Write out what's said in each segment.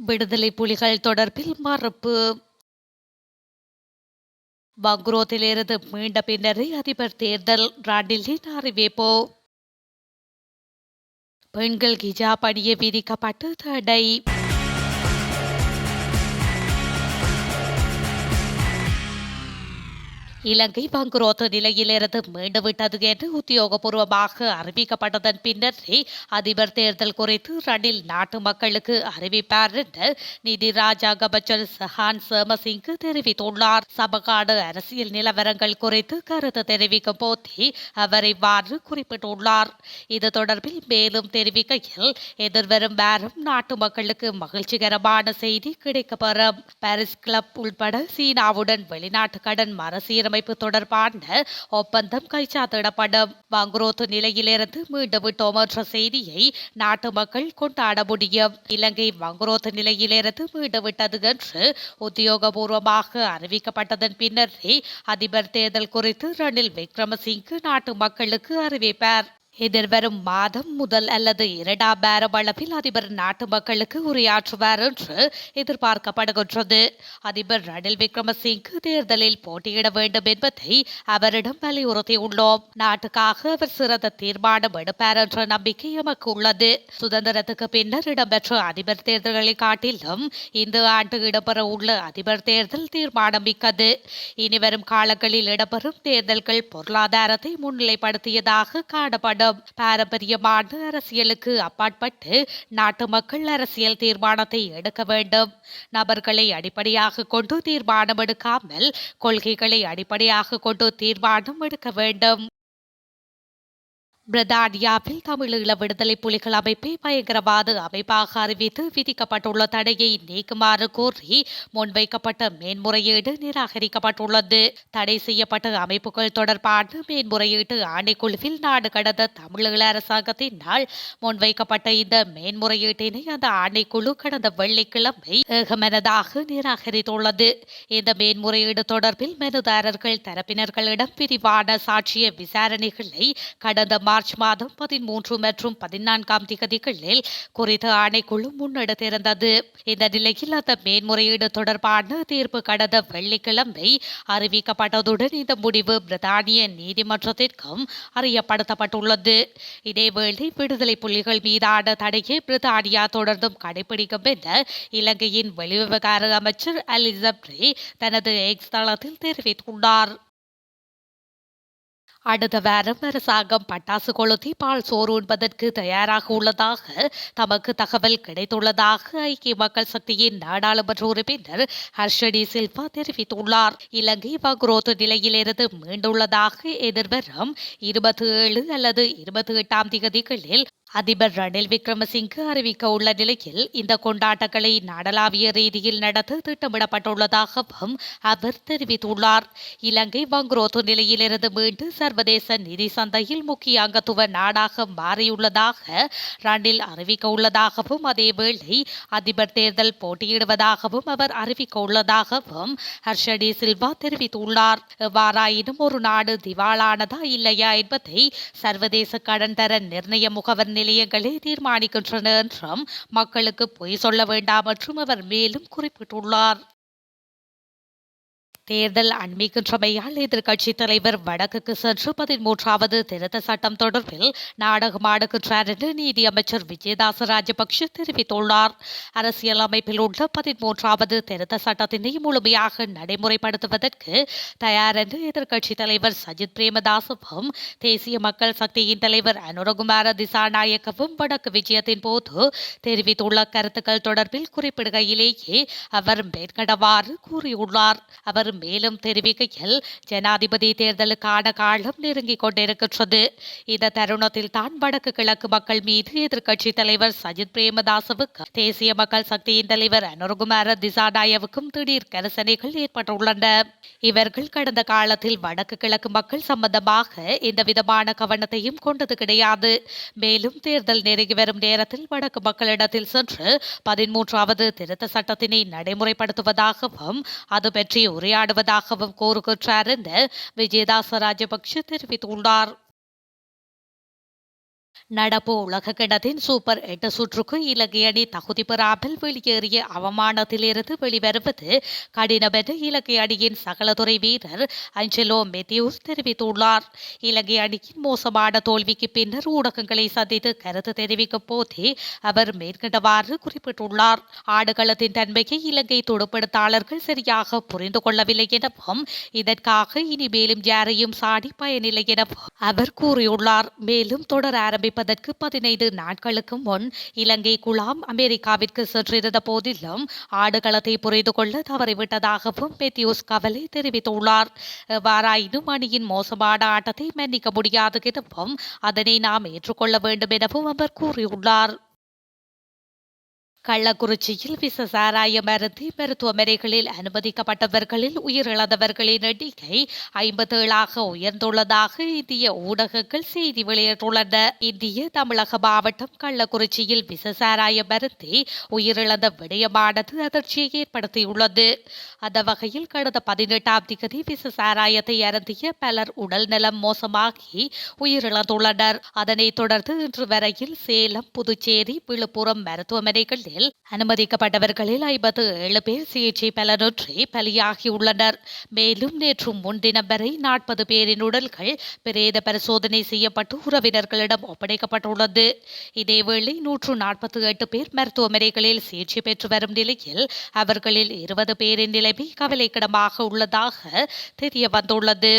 விடுதலை புலிகள் தொடர்பில் மறுப்பு. பங்குரோத்திலிருந்து மீண்ட பின்னரே அதிபர் தேர்தல், ரணிலின் அறிவிப்பு. பெண்கள் ஹிஜாப் அணிய விதிக்கப்பட்டு தடை. இலங்கை பங்குரோத்து நிலையிலிருந்து மீண்டுவிட்டது என்று உத்தியோகபூர்வமாக அறிவிக்கப்பட்டதன் பின்னரே அதிபர் தேர்தல் குறித்து ரணில் நாட்டு மக்களுக்கு அறிவிப்பார் என்று நிதி ராஜாங்க அமைச்சர் சஹான் சேமசிங்கு தெரிவித்துள்ளார். சமகால அரசியல் நிலவரங்கள் குறித்து கருத்து தெரிவிக்கும் போதே அவர் இவ்வாறு குறிப்பிட்டுள்ளார். இது தொடர்பில் மேலும் தெரிவிக்கையில், எதிர்வரும் வாரம் நாட்டு மக்களுக்கு மகிழ்ச்சிகரமான செய்தி கிடைக்கப்பெறும். பாரிஸ் கிளப் உள்பட சீனாவுடன் வெளிநாட்டு கடன் மறுசீரமைப்பு தொடர்பான ஒப்பந்தம் கைச்சாத்திடப்படும். பங்குரோத்து நிலையிலிருந்து மீண்டுவிட்டோம் என்ற செய்தியை நாட்டு மக்கள் கொண்டாட முடியும். இலங்கை பங்குரோத்து நிலையிலிருந்து மீண்டுவிட்டது என்று உத்தியோகபூர்வமாக அறிவிக்கப்பட்டதன் பின்னரே அதிபர் தேர்தல் குறித்து ரணில் விக்ரமசிங்கே நாட்டு மக்களுக்கு அறிவிப்பார். எதிர்வரும் மாதம் முதல் அல்லது இரண்டாம் வாரம் அளவில் அதிபர் நாட்டு மக்களுக்கு உரையாற்றுவார் என்று எதிர்பார்க்கப்படுகின்றது. அதிபர் ரணில் விக்ரமசிங்கே தேர்தலில் போட்டியிட வேண்டும் என்பதை அவரிடம் வலியுறுத்தியுள்ளோம். நாட்டுக்காக அவர் சிறந்த தீர்மானம் எடுப்பார் என்ற நம்பிக்கை எமக்கு உள்ளது. சுதந்திரத்துக்கு பின்னர் இடம்பெற்ற அதிபர் தேர்தல்களை காட்டிலும் இந்த ஆண்டு இடம்பெற உள்ள அதிபர் தேர்தல் தீர்மானம் மிக்கது. இனிவரும் காலங்களில் இடம்பெறும் தேர்தல்கள் பொருளாதாரத்தை முன்னிலைப்படுத்தியதாக காணப்படும். பாரம்பரியமான அரசியலுக்கு அப்பாற்பட்டு நாட்டு மக்கள் அரசியல் தீர்மானத்தை எடுக்க வேண்டும். நபர்களை அடிப்படையாக கொண்டு தீர்மானம் எடுக்காமல் கொள்கைகளை அடிப்படையாக கொண்டு தீர்மானம் எடுக்க வேண்டும். பிரித்தானியாவில் தமிழீழ விடுதலை புலிகள் அமைப்பை பயங்கரவாத அமைப்பாக அறிவித்து விதிக்கப்பட்டுள்ள தடையை நீக்குமாறு கோரி முன்வைக்கப்பட்ட மேன்முறையீடு நிராகரிக்கப்பட்டுள்ளது. தடை செய்யப்பட்ட அமைப்புகள் தொடர்பான மேன்முறையீட்டு ஆணைக்குழுவில் நாடு கடந்த தமிழீழ அரசாங்கத்தினால் முன்வைக்கப்பட்ட இந்த மேன்முறையீட்டினை அந்த ஆணைக்குழு கடந்த வெள்ளிக்கிழமை ஏகமனதாக நிராகரித்துள்ளது. இந்த மேன்முறையீடு தொடர்பில் மனுதாரர்கள் தரப்பினர்களிடம் விரிவான சாட்சிய விசாரணைகளை கடந்த மார்ச் மாதம் 13 மற்றும் 14ஆம் திகதிகளில் குறித்த ஆணைக்குழு முன்னெடுத்திருந்தது. இந்த நிலையில் அந்த மேன்முறையீடு தொடர்பான தீர்ப்பு கடந்த வெள்ளிக்கிழமை அறிவிக்கப்பட்டதுடன் இந்த முடிவு பிரித்தானிய நீதிமன்றத்திற்கும் அறியப்படுத்தப்பட்டுள்ளது. இதேவேளை விடுதலை புலிகள் மீதான தடையை பிரித்தானியா தொடர்ந்தும் கடைபிடிக்கும் என இலங்கையின் வெளிவிவகார அமைச்சர் அலிசப்ரே தனது எக்ஸ் தளத்தில் தெரிவித்துள்ளார். அடுத்த வாரம் அரசாங்கம் பட்டாசு கொளுத்தி பால் சோறு உண்பதற்கு தயாராக உள்ளதாக தமக்கு தகவல் கிடைத்துள்ளதாக ஐக்கிய மக்கள் சக்தியின் நாடாளுமன்ற உறுப்பினர் ஹர்ஷடி சில்வா தெரிவித்துள்ளார். இலங்கை பங்குரோத்து நிலையிலிருந்து மீண்டுள்ளதாக எதிர்வரும் 27 அல்லது 28ஆம் திகதிகளில் அதிபர் ரணில் விக்ரமசிங்கே அறிவிக்க உள்ள நிலையில் இந்த கொண்டாட்டங்களை நாடளாவிய ரீதியில் நடத்த திட்டமிடப்பட்டுள்ளதாகவும் அவர் தெரிவித்துள்ளார். இலங்கை பங்குரோத்து நிலையிலிருந்து மீண்டு சர்வதேச நிதி சந்தையில் முக்கிய அங்கத்துவ நாடாக மாறியுள்ளதாக ரணில் அறிவிக்க உள்ளதாகவும் அதேவேளை அதிபர் தேர்தல் போட்டியிடுவதாகவும் அவர் அறிவிக்க உள்ளதாகவும் ஹர்ஷடி சில்வா தெரிவித்துள்ளார். எவ்வாறாயினும் ஒரு நாடு திவாலானதா இல்லையா என்பதை சர்வதேச கடன் தர நிர்ணய முகவர் நிலையங்களே தீர்மானிக்கின்றன என்றும் மக்களுக்கு பொய் சொல்ல வேண்டாம் என்றும் அவர் மேலும் குறிப்பிட்டுள்ளார். தேர்தல் அண்மிக்கின்றமையால் எதிர்க்கட்சித் தலைவர் வடக்குக்கு சென்று 13வது திருத்த சட்டம் தொடர்பில் நாடகமாடுகின்றார் என்று நீதி அமைச்சர் விஜயதாச ராஜபக்ஷ தெரிவித்துள்ளார். அரசியல் அமைப்பில் உள்ள 13வது திருத்த சட்டத்தினை முழுமையாக நடைமுறைப்படுத்துவதற்கு தயார் என்று எதிர்க்கட்சித் தலைவர் சஜித் பிரேமதாசவும் தேசிய மக்கள் சக்தியின் தலைவர் அனுரகுமார திசாநாயக்கவும் வடக்கு விஜயத்தின் போது தெரிவித்துள்ள கருத்துக்கள் தொடர்பில் குறிப்பிடுகையிலேயே அவர் மேற்கண்டவாறு கூறியுள்ளார். அவர் மேலும் தெரிவிக்கையில், ஜனாதிபதி தேர்தலுக்கான காலம் நெருங்கிக் கொண்டிருக்கின்றது. இந்த தருணத்தில் தான் வடக்கு கிழக்கு மக்கள் மீது எதிர்க்கட்சித் தலைவர் சஜித் பிரேமதாசவுக்கு தேசிய மக்கள் சக்தியின் தலைவர் அனுரகுமார திசாநாயவுக்கும் திடீர் கரிசனைகள் ஏற்பட்டுள்ளன. இவர்கள் கடந்த காலத்தில் வடக்கு கிழக்கு மக்கள் சம்பந்தமாக எந்தவிதமான கவனத்தையும் கொண்டது கிடையாது. மேலும் தேர்தல் நெருங்கி வரும் நேரத்தில் வடக்கு மக்களிடத்தில் சென்று 13வது திருத்த சட்டத்தினை நடைமுறைப்படுத்துவதாகவும் அது பற்றி உரையாடுவதாகவும் கூறுகின்றார் என்று விஜயதாச ராஜபக்ஷ தெரிவித்துள்ளார். நடப்பு உலகக்கிண்ணத்தின் சூப்பர் 8 சுற்றுக்கு இலங்கை அணி தகுதி பெறாமல் வெளியேறிய அவமானத்திலிருந்து வெளிவருவது கடினம் என்று இலங்கை அணியின் சகலதுறை வீரர் அஞ்சலோ மெத்தியூஸ் தெரிவித்துள்ளார். இலங்கை அணியின் மோசமான தோல்விக்கு பின்னர் ஊடகங்களை சந்தித்து கருத்து தெரிவிக்கும் போதே அவர் மேற்கண்டவாறு குறிப்பிட்டுள்ளார். ஆடுகளத்தின் தன்மையை இலங்கை துடுப்படுத்தாளர்கள் சரியாக புரிந்து கொள்ளவில்லை எனவும் இதற்காக இனி மேலும் யாரையும் சாடி பயனில்லை எனவும் அவர் கூறியுள்ளார். மேலும் தொடர் ஆரம்பிப்பதற்கு 15 நாட்களுக்கு முன் இலங்கை குழாம் அமெரிக்காவிற்கு சென்றிருந்த போதிலும் ஆடுகளத்தை புரிந்து கொள்ள தவறிவிட்டதாகவும் மெத்தியூஸ் கவலை தெரிவித்துள்ளார். எவ்வாறாயினும் அணியின் மோசமான ஆட்டத்தை மன்னிக்க முடியாது எனவும் அதனை நாம் ஏற்றுக்கொள்ள வேண்டும் எனவும் அவர் கூறியுள்ளார். கள்ளக்குறிச்சியில் விச சாராயம் அருந்தி மருத்துவமனைகளில் அனுமதிக்கப்பட்டவர்களில் உயிரிழந்தவர்களின் எண்ணிக்கை 57ஆக உயர்ந்துள்ளதாக இந்திய ஊடகங்கள் செய்தி வெளியிட்டுள்ளன. இந்திய தமிழக மாவட்டம் கள்ளக்குறிச்சியில் விச சாராயம் அருந்தி உயிரிழந்த விடயமானது அதிர்ச்சியை ஏற்படுத்தியுள்ளது. அந்த வகையில் கடந்த 18ஆம் தேதி விச சாராயத்தை அருந்திய பலர் உடல் நலம் மோசமாகி உயிரிழந்துள்ளனர். அதனைத் தொடர்ந்து இன்று வரையில் சேலம், புதுச்சேரி, விழுப்புரம் மருத்துவமனைகளில் அனுமதிக்கப்பட்டவர்களில் 57 பேர் சிகிச்சை பலனின்றி பலியாகியுள்ளனர். மேலும் நேற்று முன்தினம் வரை 40 பேரின் உடல்கள் பிரேத பரிசோதனை செய்யப்பட்டு உறவினர்களிடம் ஒப்படைக்கப்பட்டுள்ளது. இதேவேளை 148 பேர் மருத்துவமனைகளில் சிகிச்சை பெற்று வரும் நிலையில் அவர்களில் 20 பேரின் நிலைமை கவலைக்கிடமாக உள்ளதாக தெரிய வந்துள்ளது.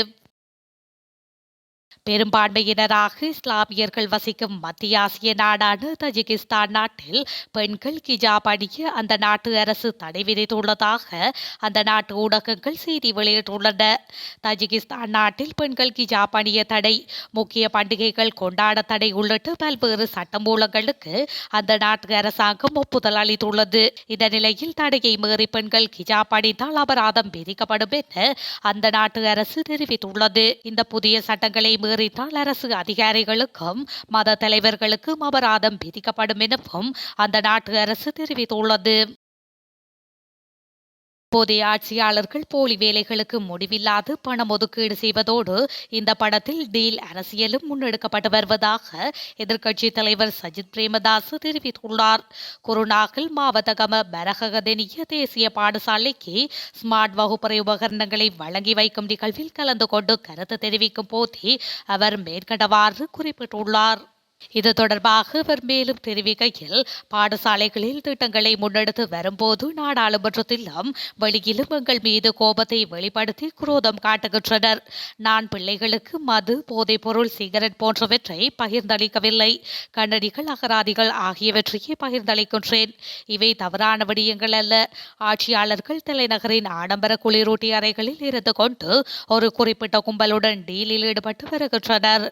பெரும்பான்மையினராக இஸ்லாமியர்கள் வசிக்கும் மத்திய ஆசிய நாடான தஜிகிஸ்தான் நாட்டில் பெண்கள் கிஜாப் அணிய அந்த நாட்டு அரசு தடை விதித்துள்ளதாக அந்த நாட்டு ஊடகங்கள் செய்தி வெளியிட்டுள்ளன. தஜிகிஸ்தான் நாட்டில் பெண்கள் கிஜாப் அணிய தடை, முக்கிய பண்டிகைகள் கொண்டாட தடை உள்ளிட்ட பல்வேறு சட்டமூலங்களுக்கு அந்த நாட்டு அரசாங்கம் ஒப்புதல் அளித்துள்ளது. இந்த நிலையில் தடையை மீறி பெண்கள் கிஜாப் அணிந்தால் அபராதம் விதிக்கப்படும் என அந்த நாட்டு அரசு தெரிவித்துள்ளது. இந்த புதிய சட்டங்களை மீறினால் அரசு அதிகாரிகளுக்கும் மத தலைவர்களுக்கும் அபராதம் விதிக்கப்படும் எனவும் அந்த நாட்டு அரசு தெரிவித்துள்ளது. போதைய ஆட்சியாளர்கள் போலி வேலைகளுக்கு முடிவில்லாது பணம் ஒதுக்கீடு செய்வதோடு இந்த படத்தில் டீல் அரசியலும் முன்னெடுக்கப்பட்டு வருவதாக எதிர்க்கட்சித் தலைவர் சஜித் பிரேமதாஸ் தெரிவித்துள்ளார். குருநாகல் மாவட்டகம பரகதெனிய தேசிய பாடசாலைக்கு ஸ்மார்ட் வகுப்பறை உபகரணங்களை வழங்கி வைக்கும் நிகழ்வில் கலந்து கொண்டு கருத்து தெரிவிக்கும் போதே அவர் மேற்கண்டவாறு குறிப்பிட்டுள்ளார். இது தொடர்பாக அவர் மேலும் தெரிவிக்கையில், பாடசாலைகளில் திட்டங்களை முன்னெடுத்து வரும்போது நாடாளுமன்றத்திலும் வெளியிலும் எங்கள் மீது கோபத்தை வெளிப்படுத்தி குரோதம் காட்டுகின்றனர். நான் பிள்ளைகளுக்கு மது, போதைப்பொருள், சிகரெட் போன்றவற்றை பகிர்ந்தளிக்கவில்லை. கண்ணடிகள், அகராதிகள் ஆகியவற்றையே பகிர்ந்தளிக்கின்றேன். இவை தவறான விடயங்கள் அல்ல. ஆட்சியாளர்கள் தலைநகரின் ஆடம்பர குளிரூட்டி அறைகளில் இருந்து கொண்டு ஒரு குறிப்பிட்ட கும்பலுடன் டீலில் ஈடுபட்டு வருகின்றனர்.